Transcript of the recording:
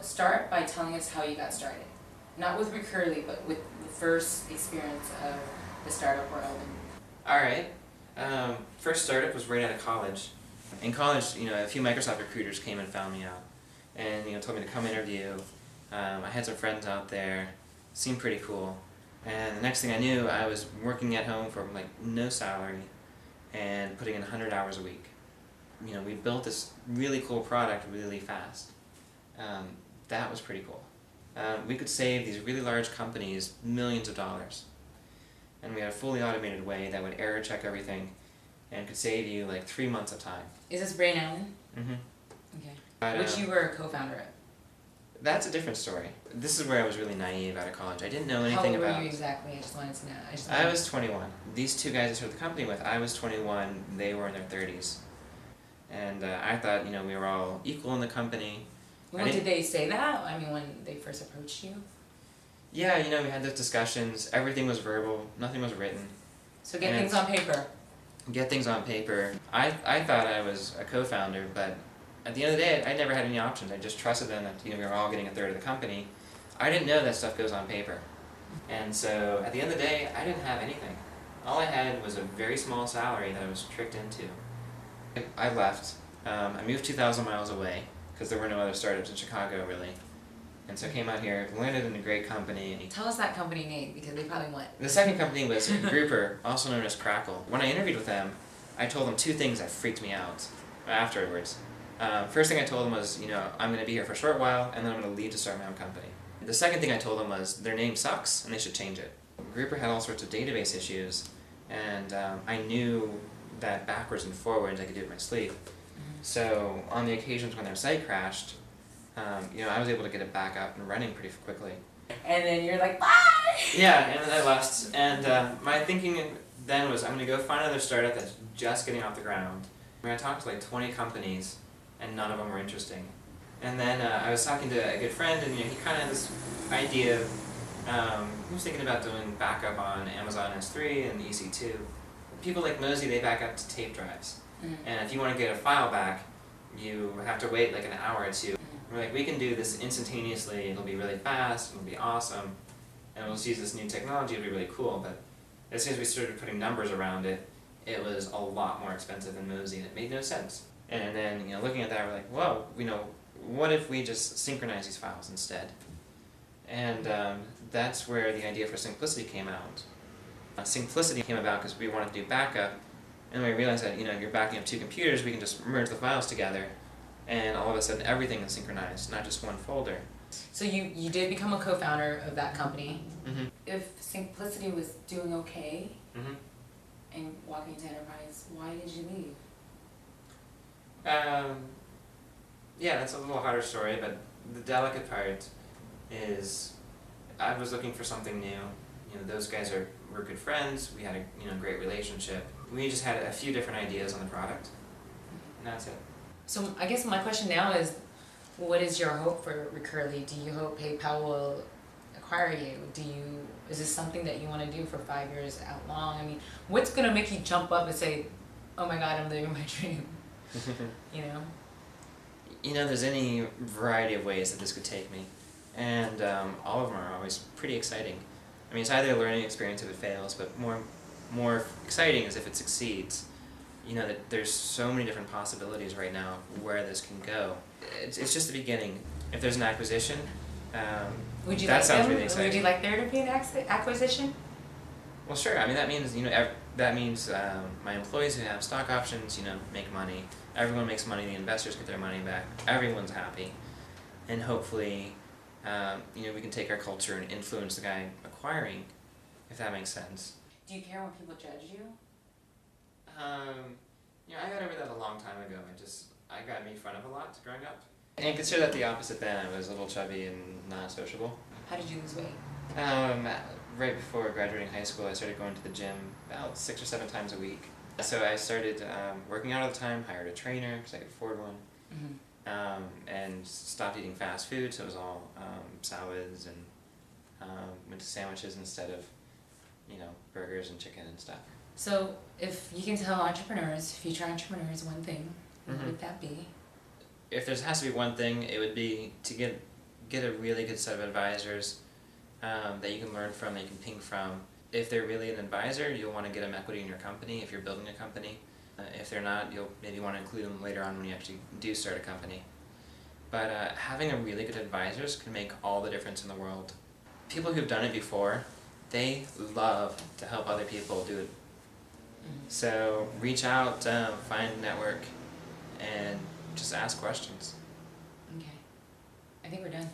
start by telling us how you got started. Not with Recurly, but with the first experience of the startup world. Alright. First startup was right out of college. In college, a few Microsoft recruiters came and found me out and, told me to come interview. I had some friends out there, seemed pretty cool. And the next thing I knew, I was working at home for no salary and putting in 100 hours a week. We built this really cool product really fast. That was pretty cool. We could save these really large companies millions of dollars. And we had a fully automated way that would error check everything and could save you 3 months of time. Is this Brain Allen? Mm-hmm. Okay. But, which you were a co-founder of? That's a different story. This is where I was really naive out of college. I didn't know anything about... How old were you exactly? I just wanted to know. I was 21. These two guys I started the company with, I was 21, they were in their 30s. And I thought, we were all equal in the company. Well, did they say that? I mean, when they first approached you? Yeah, we had those discussions. Everything was verbal. Nothing was written. So get things on paper. Get things on paper. I thought I was a co-founder, but at the end of the day, I never had any options. I just trusted them that we were all getting a third of the company. I didn't know that stuff goes on paper. And so at the end of the day, I didn't have anything. All I had was a very small salary that I was tricked into. I left. I moved 2,000 miles away because there were no other startups in Chicago, really. And so I came out here, landed in a great company. Tell us that company name, because they probably went. The second company was Grouper, also known as Crackle. When I interviewed with them, I told them two things that freaked me out afterwards. First thing I told them was, I'm going to be here for a short while, and then I'm going to leave to start my own company. The second thing I told them was, their name sucks, and they should change it. Grouper had all sorts of database issues, and I knew that backwards and forwards I could do it in my sleep. So on the occasions when their site crashed, I was able to get it back up and running pretty quickly. And then you're like, bye! Yeah, and then I left. And my thinking then was, I'm going to go find another startup that's just getting off the ground. I talked to 20 companies, and none of them were interesting. And then I was talking to a good friend, and he kind of had this idea of, he was thinking about doing backup on Amazon S3 and EC2. People like Mozy, they back up to tape drives. And if you want to get a file back, you have to wait an hour or two. We're like, we can do this instantaneously, it'll be really fast, it'll be awesome, and we'll just use this new technology, it'll be really cool. But as soon as we started putting numbers around it, it was a lot more expensive than Mozy, and it made no sense. And then, looking at that, we're like, whoa, what if we just synchronize these files instead? And that's where the idea for Simplicity came out. Simplicity came about because we wanted to do backup, and we realized that, if you're backing up two computers, we can just merge the files together, and all of a sudden everything is synchronized, not just one folder. So you did become a co-founder of that company. Mm-hmm. If Simplicity was doing okay, Mm-hmm. and walking into enterprise, why did you leave? Yeah, that's a little harder story, but the delicate part is I was looking for something new. Those guys were good friends, we had a great relationship. We just had a few different ideas on the product, and that's it. So I guess my question now is, what is your hope for Recurly? Do you hope PayPal will acquire you? Is this something that you want to do for 5 years out long? I mean, what's going to make you jump up and say, oh my God, I'm living my dream? There's any variety of ways that this could take me, and all of them are always pretty exciting. I mean, it's either a learning experience if it fails, but more exciting is if it succeeds. That there's so many different possibilities right now where this can go. It's just the beginning. If there's an acquisition, that sounds really exciting. Would you like there to be an acquisition? Well, sure. I mean, that means my employees who have stock options, make money. Everyone makes money. The investors get their money back. Everyone's happy, and hopefully, we can take our culture and influence the guy acquiring, if that makes sense. Do you care when people judge you? I got over that a long time ago. I got made fun of a lot growing up. And consider that the opposite then. I was a little chubby and not sociable. How did you lose weight? Right before graduating high school, I started going to the gym about 6 or 7 times a week. So I started working out all the time, hired a trainer because I could afford one, and stopped eating fast food, so it was all salads, and went to sandwiches instead of, burgers and chicken and stuff. So if you can tell entrepreneurs, future entrepreneurs, one thing, what would that be? If there has to be one thing, it would be to get get a really good set of advisors that you can learn from, that you can ping from. If they're really an advisor, you'll want to get them equity in your company if you're building a company. If they're not, you'll maybe want to include them later on when you actually do start a company. But having a really good advisors can make all the difference in the world. People who've done it before, they love to help other people do it. So reach out, find a network, and just ask questions. Okay. I think we're done.